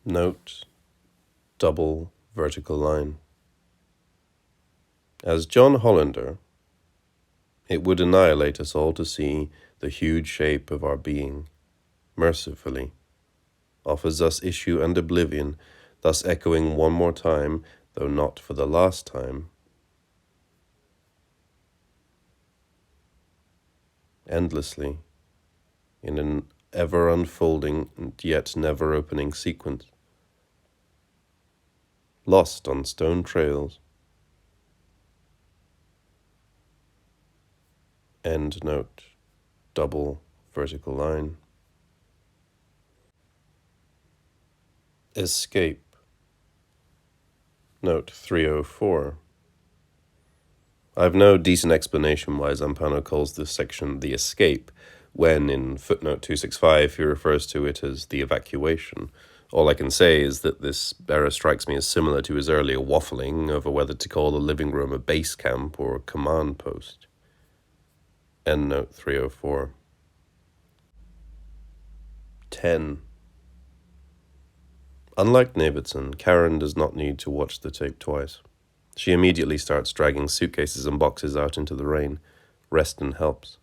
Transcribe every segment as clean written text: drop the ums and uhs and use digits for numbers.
Note, double vertical line. As John Hollander, it would annihilate us all to see the huge shape of our being, mercifully, offers us issue and oblivion, thus echoing one more time, though not for the last time, endlessly, in an ever-unfolding and yet never-opening sequence, lost on stone trails. End note, double vertical line. Escape. Note 304. I've no decent explanation why Zampano calls this section the escape, when in footnote 265 he refers to it as the evacuation. All I can say is that this error strikes me as similar to his earlier waffling over whether to call the living room a base camp or a command post. End note 304. 10. Unlike Navidson, Karen does not need to watch the tape twice. She immediately starts dragging suitcases and boxes out into the rain. Reston helps.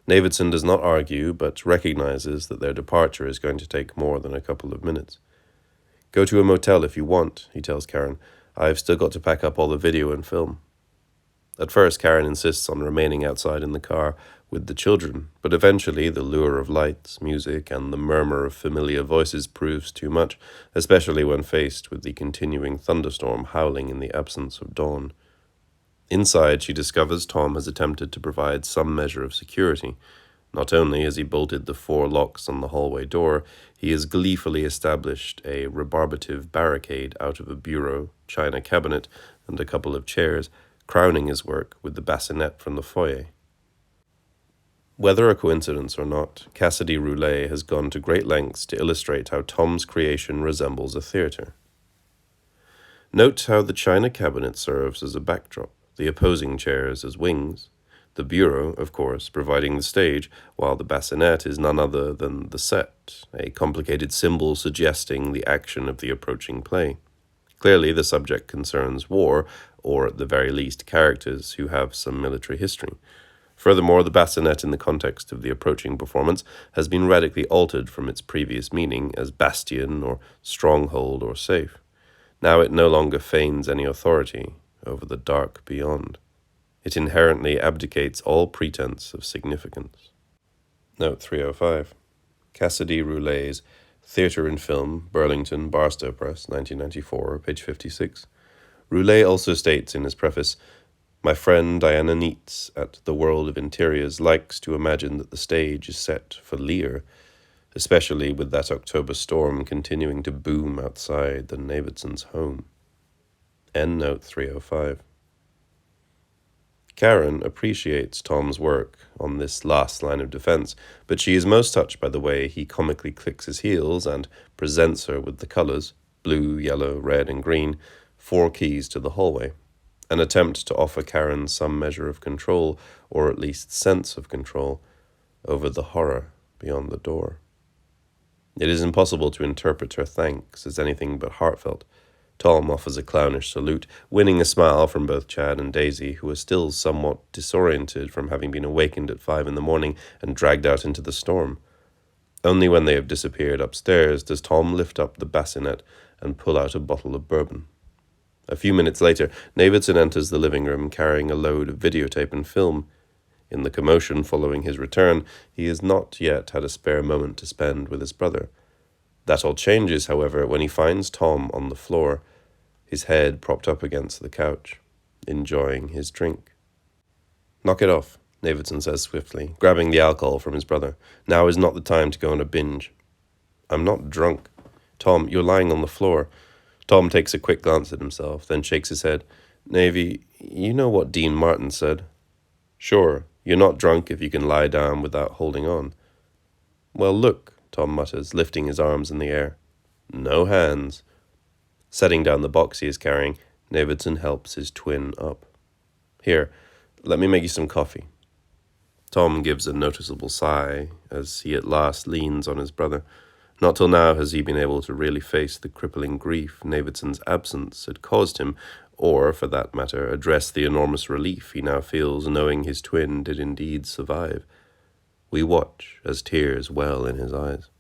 Navidson does not argue, but recognizes that their departure is going to take more than a couple of minutes. Go to a motel if you want, he tells Karen. I've still got to pack up all the video and film. At first, Karen insists on remaining outside in the car with the children, but eventually the lure of lights, music, and the murmur of familiar voices proves too much, especially when faced with the continuing thunderstorm howling in the absence of dawn. Inside, she discovers Tom has attempted to provide some measure of security. Not only has he bolted the 4 locks on the hallway door, he has gleefully established a rebarbative barricade out of a bureau, china cabinet, and a couple of chairs, crowning his work with the bassinet from the foyer. Whether a coincidence or not, Cassidy Roulet has gone to great lengths to illustrate how Tom's creation resembles a theatre. Note how the china cabinet serves as a backdrop, the opposing chairs as wings, the bureau, of course, providing the stage, while the bassinet is none other than the set, a complicated symbol suggesting the action of the approaching play. Clearly, the subject concerns war, or at the very least characters who have some military history. Furthermore, the bassinet in the context of the approaching performance has been radically altered from its previous meaning as bastion or stronghold or safe. Now it no longer feigns any authority over the dark beyond. It inherently abdicates all pretense of significance. Note 305. Cassidy Roulet's Theatre and Film, Burlington, Barstow Press, 1994, page 56. Roulet also states in his preface, "My friend Diana Neitz at The World of Interiors likes to imagine that the stage is set for Lear, especially with that October storm continuing to boom outside the Navidson's home." End note 305. Karen appreciates Tom's work on this last line of defense, but she is most touched by the way he comically clicks his heels and presents her with the colors, blue, yellow, red, and green, 4 keys to the hallway, an attempt to offer Karen some measure of control, or at least sense of control, over the horror beyond the door. It is impossible to interpret her thanks as anything but heartfelt. Tom offers a clownish salute, winning a smile from both Chad and Daisy, who are still somewhat disoriented from having been awakened at 5 a.m. and dragged out into the storm. Only when they have disappeared upstairs does Tom lift up the bassinet and pull out a bottle of bourbon. A few minutes later, Navidson enters the living room carrying a load of videotape and film. In the commotion following his return, he has not yet had a spare moment to spend with his brother. That all changes, however, when he finds Tom on the floor, his head propped up against the couch, enjoying his drink. "Knock it off," Navidson says swiftly, grabbing the alcohol from his brother. "Now is not the time to go on a binge." "I'm not drunk." "Tom, you're lying on the floor." Tom takes a quick glance at himself, then shakes his head. "Navy, you know what Dean Martin said." "Sure, you're not drunk if you can lie down without holding on." "Well, look," Tom mutters, lifting his arms in the air. "No hands." Setting down the box he is carrying, Navidson helps his twin up. "Here, let me make you some coffee." Tom gives a noticeable sigh as he at last leans on his brother. Not till now has he been able to really face the crippling grief Navidson's absence had caused him, or, for that matter, address the enormous relief he now feels knowing his twin did indeed survive. We watch as tears well in his eyes.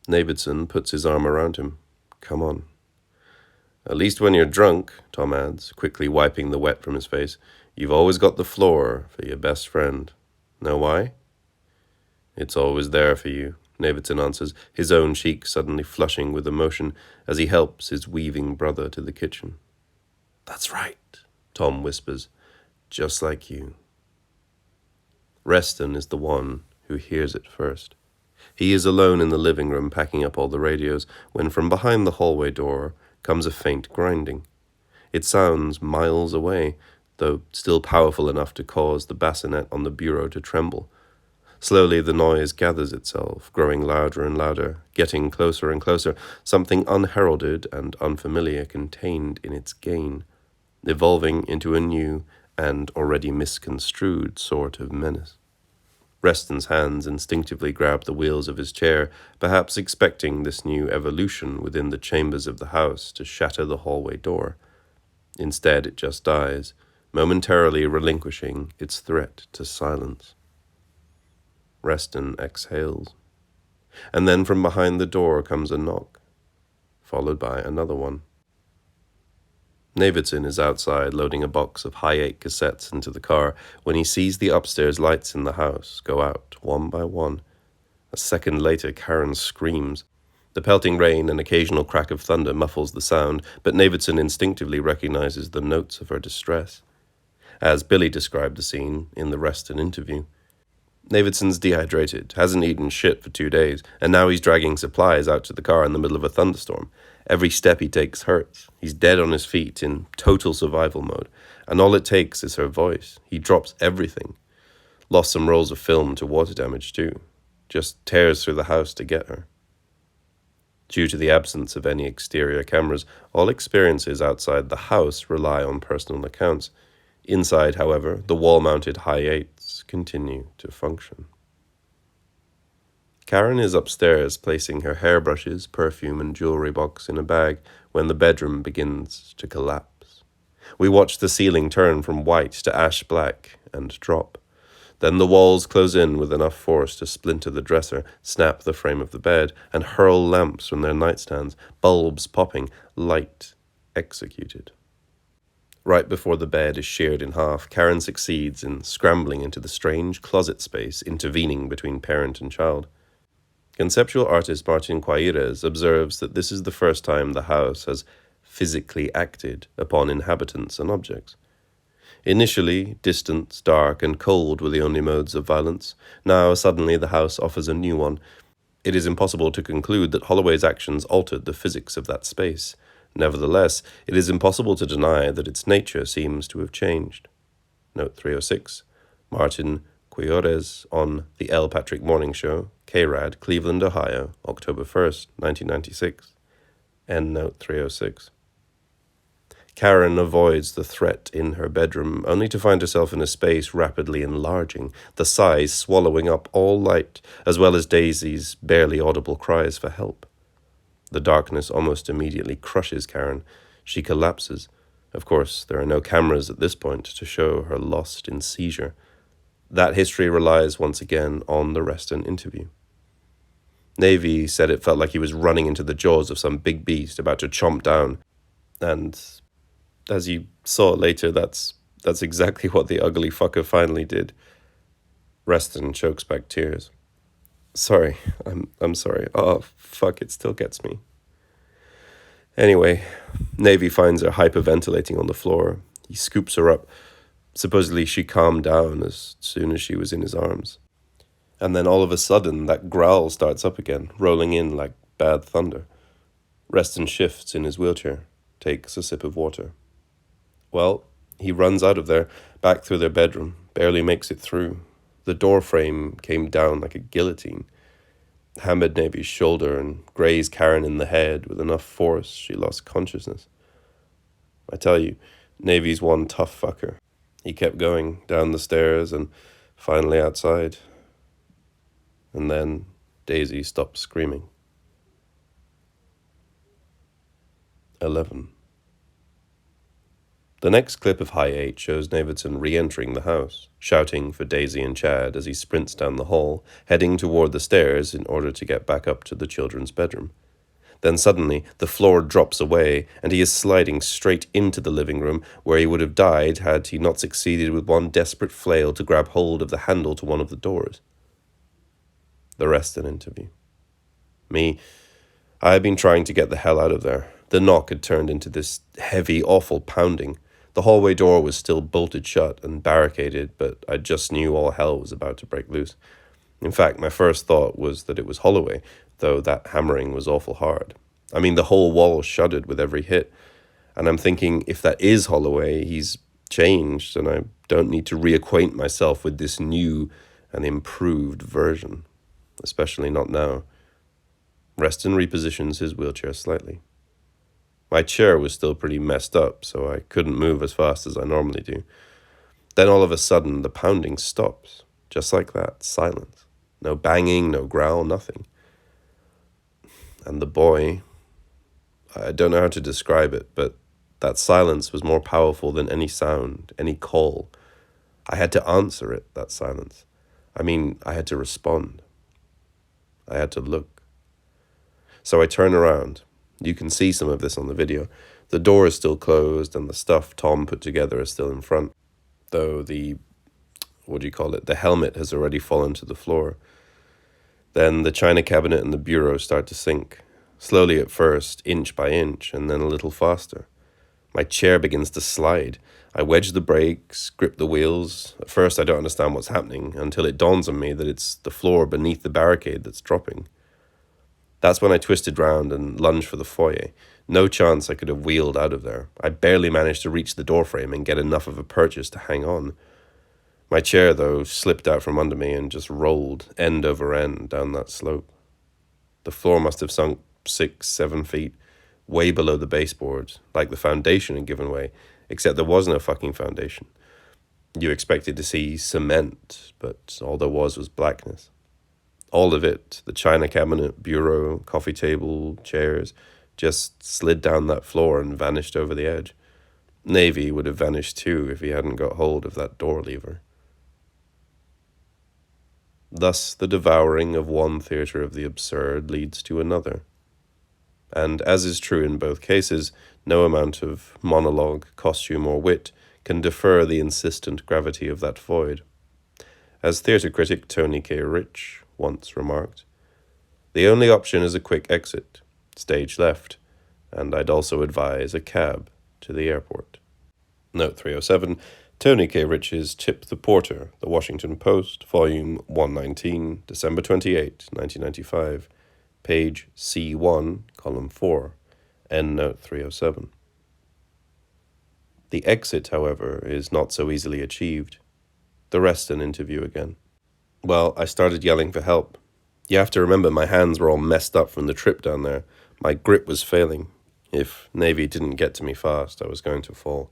Navidson puts his arm around him. Come on. At least when you're drunk, Tom adds, quickly wiping the wet from his face, you've always got the floor for your best friend. Know why? It's always there for you, Navidson answers, his own cheek suddenly flushing with emotion as he helps his weaving brother to the kitchen. That's right, Tom whispers, just like you. Reston is the one who hears it first. He is alone in the living room packing up all the radios when from behind the hallway door comes a faint grinding. It sounds miles away, though still powerful enough to cause the bassinet on the bureau to tremble. Slowly the noise gathers itself, growing louder and louder, getting closer and closer, something unheralded and unfamiliar contained in its gain, evolving into a new and already misconstrued sort of menace. Reston's hands instinctively grab the wheels of his chair, perhaps expecting this new evolution within the chambers of the house to shatter the hallway door. Instead, it just dies, momentarily relinquishing its threat to silence. Reston exhales. And then from behind the door comes a knock, followed by another one. Navidson is outside loading a box of high-8 cassettes into the car when he sees the upstairs lights in the house go out one by one. A second later, Karen screams. The pelting rain and occasional crack of thunder muffles the sound, but Navidson instinctively recognizes the notes of her distress. As Billy described the scene in the Reston interview, Navidson's dehydrated, hasn't eaten shit for 2 days, and now he's dragging supplies out to the car in the middle of a thunderstorm. Every step he takes hurts. He's dead on his feet in total survival mode, and all it takes is her voice. He drops everything. Lost some rolls of film to water damage too. Just tears through the house to get her. Due to the absence of any exterior cameras, all experiences outside the house rely on personal accounts. Inside, however, the wall-mounted high-8s continue to function. Karen is upstairs placing her hairbrushes, perfume, and jewelry box in a bag when the bedroom begins to collapse. We watch the ceiling turn from white to ash black and drop. Then the walls close in with enough force to splinter the dresser, snap the frame of the bed, and hurl lamps from their nightstands, bulbs popping, light executed. Right before the bed is sheared in half, Karen succeeds in scrambling into the strange closet space intervening between parent and child. Conceptual artist Martin Quaires observes that this is the first time the house has physically acted upon inhabitants and objects. Initially, distance, dark, and cold were the only modes of violence. Now, suddenly, the house offers a new one. It is impossible to conclude that Holloway's actions altered the physics of that space. Nevertheless, it is impossible to deny that its nature seems to have changed. Note 306. Martin Quaires on The L. Patrick Morning Show, KRAD, Cleveland, Ohio, October 1st, 1996. End note 306. Karen avoids the threat in her bedroom, only to find herself in a space rapidly enlarging, the size swallowing up all light, as well as Daisy's barely audible cries for help. The darkness almost immediately crushes Karen. She collapses. Of course, there are no cameras at this point to show her lost in seizure. That history relies once again on the Reston interview. Navy said it felt like he was running into the jaws of some big beast about to chomp down. And as you saw later, that's exactly what the ugly fucker finally did. Reston chokes back tears. Sorry, I'm sorry. Oh, fuck, it still gets me. Anyway, Navy finds her hyperventilating on the floor. He scoops her up. Supposedly she calmed down as soon as she was in his arms. And then all of a sudden, that growl starts up again, rolling in like bad thunder. Reston shifts in his wheelchair, takes a sip of water. Well, he runs out of there, back through their bedroom, barely makes it through. The door frame came down like a guillotine, hammered Navy's shoulder and grazed Karen in the head with enough force she lost consciousness. I tell you, Navy's one tough fucker. He kept going down the stairs and finally outside. And then Daisy stopped screaming. 11. The next clip of High 8 shows Navidson re-entering the house, shouting for Daisy and Chad as he sprints down the hall, heading toward the stairs in order to get back up to the children's bedroom. Then suddenly, the floor drops away, and he is sliding straight into the living room, where he would have died had he not succeeded with one desperate flail to grab hold of the handle to one of the doors. The rest an interview. Me, I had been trying to get the hell out of there. The knock had turned into this heavy, awful pounding. The hallway door was still bolted shut and barricaded, but I just knew all hell was about to break loose. In fact, my first thought was that it was Holloway, though that hammering was awful hard. I mean, the whole wall shuddered with every hit, and I'm thinking, if that is Holloway, he's changed, and I don't need to reacquaint myself with this new and improved version, especially not now. Reston repositions his wheelchair slightly. My chair was still pretty messed up, so I couldn't move as fast as I normally do. Then all of a sudden, the pounding stops. Just like that, silence. No banging, no growl, nothing. And the boy, I don't know how to describe it, but that silence was more powerful than any sound, any call. I had to answer it, that silence. I mean, I had to respond. I had to look. So I turn around. You can see some of this on the video. The door is still closed and the stuff Tom put together is still in front, though the helmet has already fallen to the floor. Then the china cabinet and the bureau start to sink, slowly at first, inch by inch, and then a little faster. My chair begins to slide. I wedge the brakes, grip the wheels. At first I don't understand what's happening, until it dawns on me that it's the floor beneath the barricade that's dropping. That's when I twisted round and lunged for the foyer. No chance I could have wheeled out of there. I barely managed to reach the doorframe and get enough of a purchase to hang on. My chair, though, slipped out from under me and just rolled, end over end, down that slope. The floor must have sunk 6-7 feet, way below the baseboard, like the foundation had given way, except there was no fucking foundation. You expected to see cement, but all there was blackness. All of it, the china cabinet, bureau, coffee table, chairs, just slid down that floor and vanished over the edge. Navy would have vanished too if he hadn't got hold of that door lever. Thus the devouring of one theatre of the absurd leads to another. And as is true in both cases, no amount of monologue, costume, or wit can defer the insistent gravity of that void. As theatre critic Tony K. Rich once remarked, "The only option is a quick exit, stage left, and I'd also advise a cab to the airport." Note 307, Tony K. Rich's Tip the Porter, The Washington Post, Volume 119, December 28, 1995, page C1, column 4, end note 307. The exit, however, is not so easily achieved. The rest an interview again. Well, I started yelling for help. You have to remember my hands were all messed up from the trip down there. My grip was failing. If Navy didn't get to me fast, I was going to fall.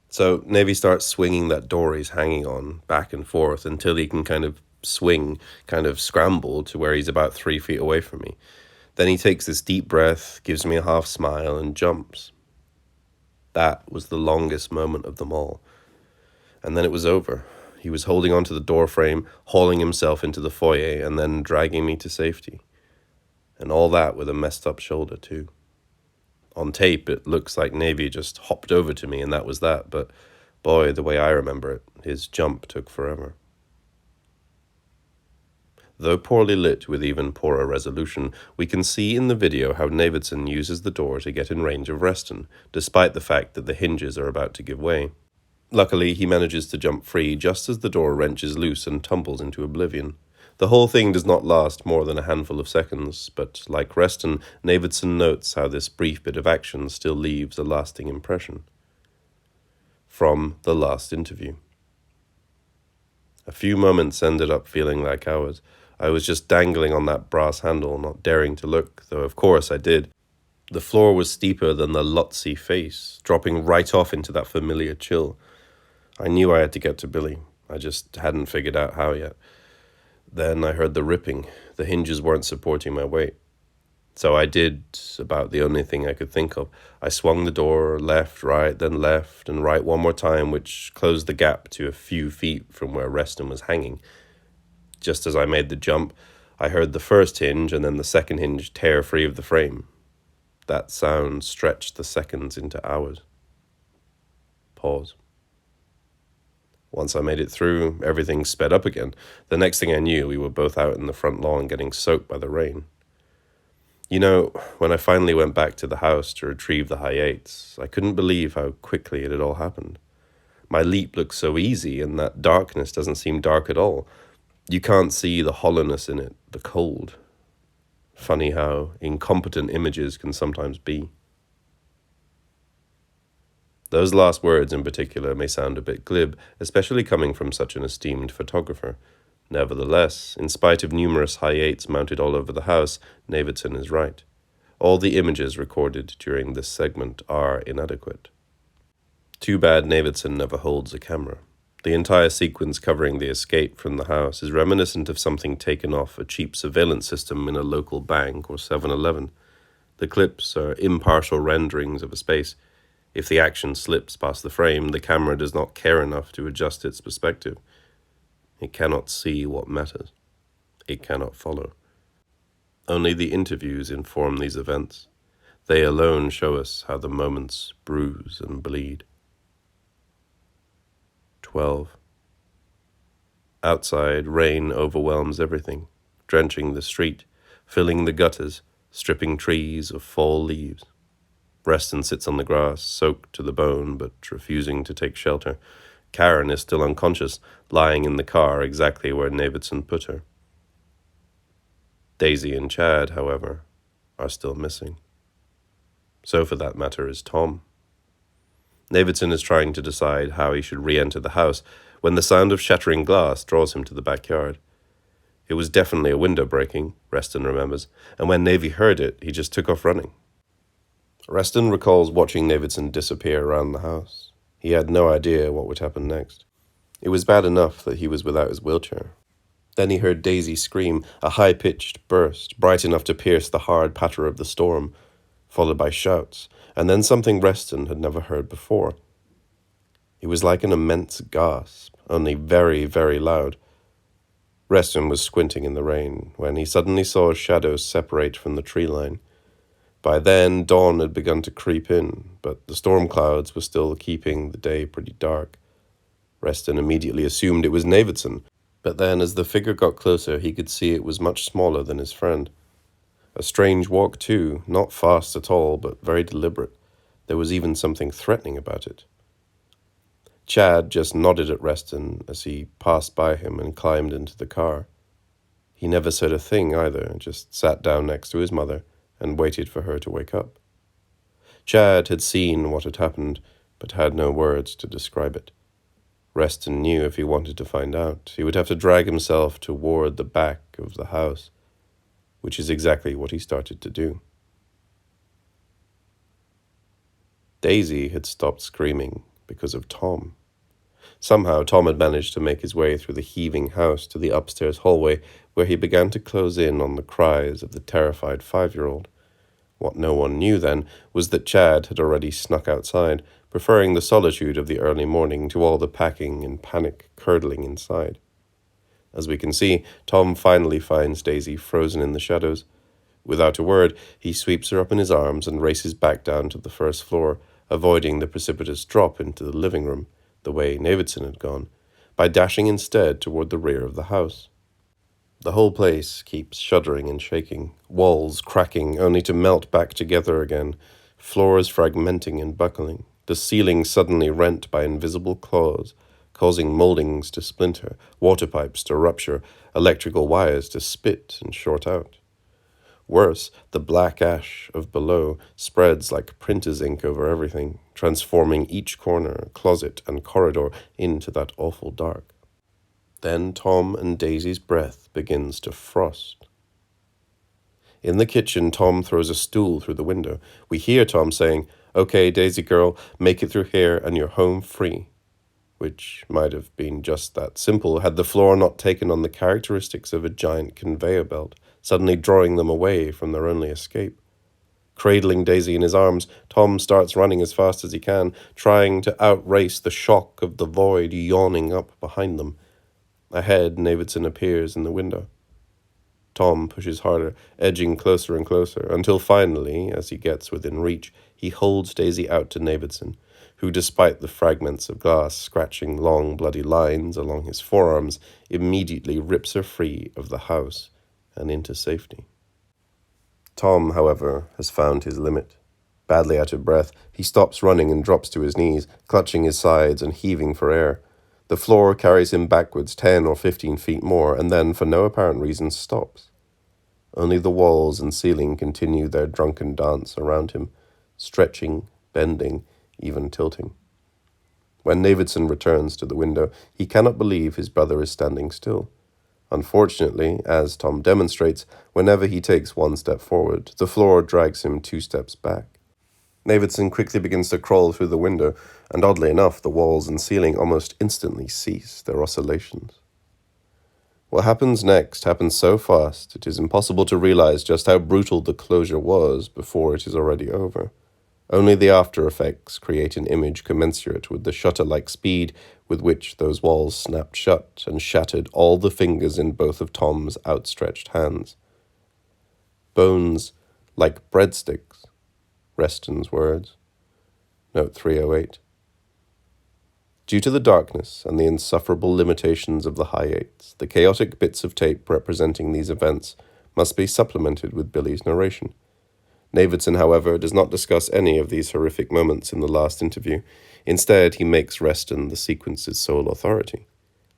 So Navy starts swinging that door he's hanging on back and forth until he can kind of scramble to where he's about 3 feet away from me. Then he takes this deep breath, gives me a half smile, and jumps. That was the longest moment of them all. And then it was over. He was holding onto the door frame, hauling himself into the foyer, and then dragging me to safety. And all that with a messed up shoulder, too. On tape, it looks like Navy just hopped over to me and that was that, but boy, the way I remember it, his jump took forever. Though poorly lit with even poorer resolution, we can see in the video how Navidson uses the door to get in range of Reston, despite the fact that the hinges are about to give way. Luckily, he manages to jump free just as the door wrenches loose and tumbles into oblivion. The whole thing does not last more than a handful of seconds, but like Reston, Navidson notes how this brief bit of action still leaves a lasting impression. From the last interview. A few moments ended up feeling like hours. I was just dangling on that brass handle, not daring to look, though of course I did. The floor was steeper than the Lotzi face, dropping right off into that familiar chill. I knew I had to get to Billy. I just hadn't figured out how yet. Then I heard the ripping. The hinges weren't supporting my weight. So I did about the only thing I could think of. I swung the door left, right, then left and right one more time, which closed the gap to a few feet from where Reston was hanging. Just as I made the jump, I heard the first hinge and then the second hinge tear free of the frame. That sound stretched the seconds into hours. Pause. Once I made it through, everything sped up again. The next thing I knew, we were both out in the front lawn getting soaked by the rain. You know, when I finally went back to the house to retrieve the XIII, I couldn't believe how quickly it had all happened. My leap looked so easy, and that darkness doesn't seem dark at all. You can't see the hollowness in it, the cold. Funny how incompetent images can sometimes be. Those last words in particular may sound a bit glib, especially coming from such an esteemed photographer. Nevertheless, in spite of numerous XIIIs mounted all over the house, Navidson is right. All the images recorded during this segment are inadequate. Too bad Navidson never holds a camera. The entire sequence covering the escape from the house is reminiscent of something taken off a cheap surveillance system in a local bank or 7-Eleven. The clips are impartial renderings of a space. If the action slips past the frame, the camera does not care enough to adjust its perspective. It cannot see what matters. It cannot follow. Only the interviews inform these events. They alone show us how the moments bruise and bleed. 12. Outside, rain overwhelms everything, drenching the street, filling the gutters, stripping trees of fall leaves. Reston sits on the grass, soaked to the bone, but refusing to take shelter. Karen is still unconscious, lying in the car exactly where Navidson put her. Daisy and Chad, however, are still missing. So for that matter is Tom. Navidson is trying to decide how he should re-enter the house when the sound of shattering glass draws him to the backyard. It was definitely a window breaking, Reston remembers, and when Navy heard it, he just took off running. Reston recalls watching Navidson disappear around the house. He had no idea what would happen next. It was bad enough that he was without his wheelchair. Then he heard Daisy scream, a high-pitched burst, bright enough to pierce the hard patter of the storm, followed by shouts, and then something Reston had never heard before. It was like an immense gasp, only very, very loud. Reston was squinting in the rain when he suddenly saw a shadow separate from the tree line. By then, dawn had begun to creep in, but the storm clouds were still keeping the day pretty dark. Reston immediately assumed it was Navidson, but then as the figure got closer, he could see it was much smaller than his friend. A strange walk too, not fast at all, but very deliberate. There was even something threatening about it. Chad just nodded at Reston as he passed by him and climbed into the car. He never said a thing either, just sat down next to his mother and waited for her to wake up. Chad had seen what had happened, but had no words to describe it. Reston knew if he wanted to find out, he would have to drag himself toward the back of the house, which is exactly what he started to do. Daisy had stopped screaming because of Tom. Somehow Tom had managed to make his way through the heaving house to the upstairs hallway, where he began to close in on the cries of the terrified 5-year-old. What no one knew then was that Chad had already snuck outside, preferring the solitude of the early morning to all the packing and panic curdling inside. As we can see, Tom finally finds Daisy frozen in the shadows. Without a word, he sweeps her up in his arms and races back down to the first floor, avoiding the precipitous drop into the living room, the way Navidson had gone, by dashing instead toward the rear of the house. The whole place keeps shuddering and shaking, walls cracking only to melt back together again, floors fragmenting and buckling, the ceiling suddenly rent by invisible claws, causing moldings to splinter, water pipes to rupture, electrical wires to spit and short out. Worse, the black ash of below spreads like printer's ink over everything, transforming each corner, closet, and corridor into that awful dark. Then Tom and Daisy's breath begins to frost. In the kitchen, Tom throws a stool through the window. We hear Tom saying, "Okay, Daisy girl, make it through here and you're home free," which might have been just that simple had the floor not taken on the characteristics of a giant conveyor belt, suddenly drawing them away from their only escape. Cradling Daisy in his arms, Tom starts running as fast as he can, trying to outrace the shock of the void yawning up behind them. Ahead, Navidson appears in the window. Tom pushes harder, edging closer and closer, until finally, as he gets within reach, he holds Daisy out to Navidson, who, despite the fragments of glass scratching long bloody lines along his forearms, immediately rips her free of the house and into safety. Tom, however, has found his limit. Badly out of breath, he stops running and drops to his knees, clutching his sides and heaving for air. The floor carries him backwards 10 or 15 feet more, and then, for no apparent reason, stops. Only the walls and ceiling continue their drunken dance around him, stretching, bending, even tilting. When Navidson returns to the window, he cannot believe his brother is standing still. Unfortunately, as Tom demonstrates, whenever he takes one step forward, the floor drags him 2 steps back. Navidson quickly begins to crawl through the window, and oddly enough, the walls and ceiling almost instantly cease their oscillations. What happens next happens so fast, it is impossible to realize just how brutal the closure was before it is already over. Only the after effects create an image commensurate with the shutter-like speed with which those walls snapped shut and shattered all the fingers in both of Tom's outstretched hands. Bones like breadsticks, Reston's words. Note 308. Due to the darkness and the insufferable limitations of the high eights, the chaotic bits of tape representing these events must be supplemented with Billy's narration. Navidson, however, does not discuss any of these horrific moments in the last interview. Instead, he makes Reston the sequence's sole authority.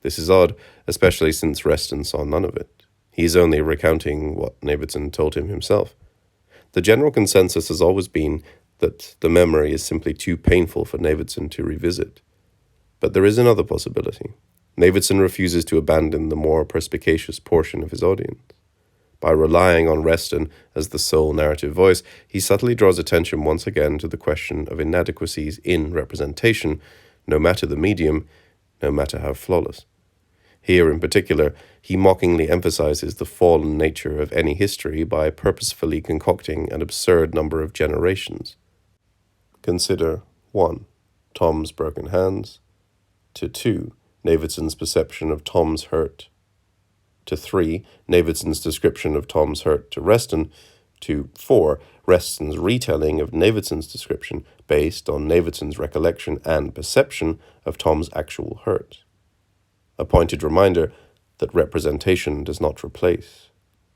This is odd, especially since Reston saw none of it. He is only recounting what Navidson told him himself. The general consensus has always been that the memory is simply too painful for Navidson to revisit. But there is another possibility. Navidson refuses to abandon the more perspicacious portion of his audience. By relying on Reston as the sole narrative voice, he subtly draws attention once again to the question of inadequacies in representation, no matter the medium, no matter how flawless. Here, in particular, he mockingly emphasizes the fallen nature of any history by purposefully concocting an absurd number of generations. Consider 1. Tom's broken hands, to 2. Navidson's perception of Tom's hurt, to 3. Navidson's description of Tom's hurt to Reston, to 4. Reston's retelling of Navidson's description based on Navidson's recollection and perception of Tom's actual hurt. A pointed reminder that representation does not replace.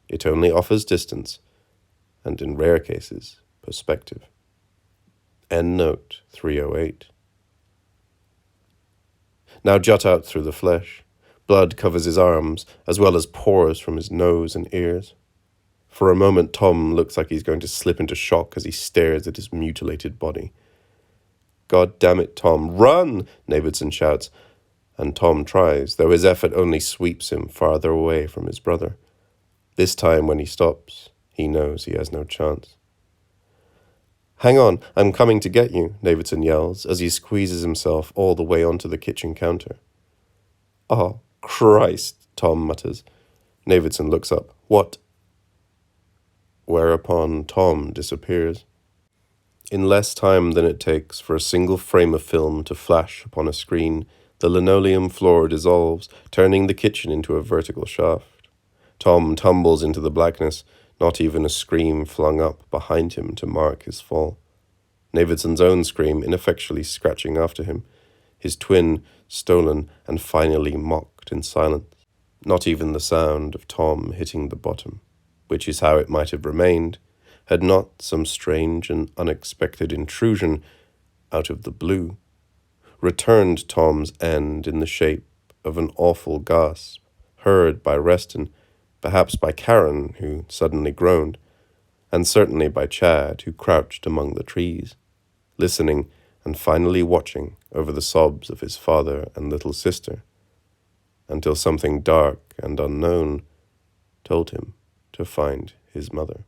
It only offers distance, and in rare cases, perspective. End note 308. Now jut out through the flesh. Blood covers his arms, as well as pours from his nose and ears. For a moment, Tom looks like he's going to slip into shock as he stares at his mutilated body. "God damn it, Tom, run!" Navidson shouts, and Tom tries, though his effort only sweeps him farther away from his brother. This time, when he stops, he knows he has no chance. "Hang on, I'm coming to get you," Navidson yells as he squeezes himself all the way onto the kitchen counter. "Oh, Christ," Tom mutters. Navidson looks up. "What?" Whereupon Tom disappears. In less time than it takes for a single frame of film to flash upon a screen, the linoleum floor dissolves, turning the kitchen into a vertical shaft. Tom tumbles into the blackness, not even a scream flung up behind him to mark his fall. Navidson's own scream ineffectually scratching after him, his twin stolen and finally mocked in silence. Not even the sound of Tom hitting the bottom, which is how it might have remained, had not some strange and unexpected intrusion out of the blue returned Tom's end in the shape of an awful gasp, heard by Reston, perhaps by Karen, who suddenly groaned, and certainly by Chad, who crouched among the trees, listening and finally watching over the sobs of his father and little sister, until something dark and unknown told him to find his mother.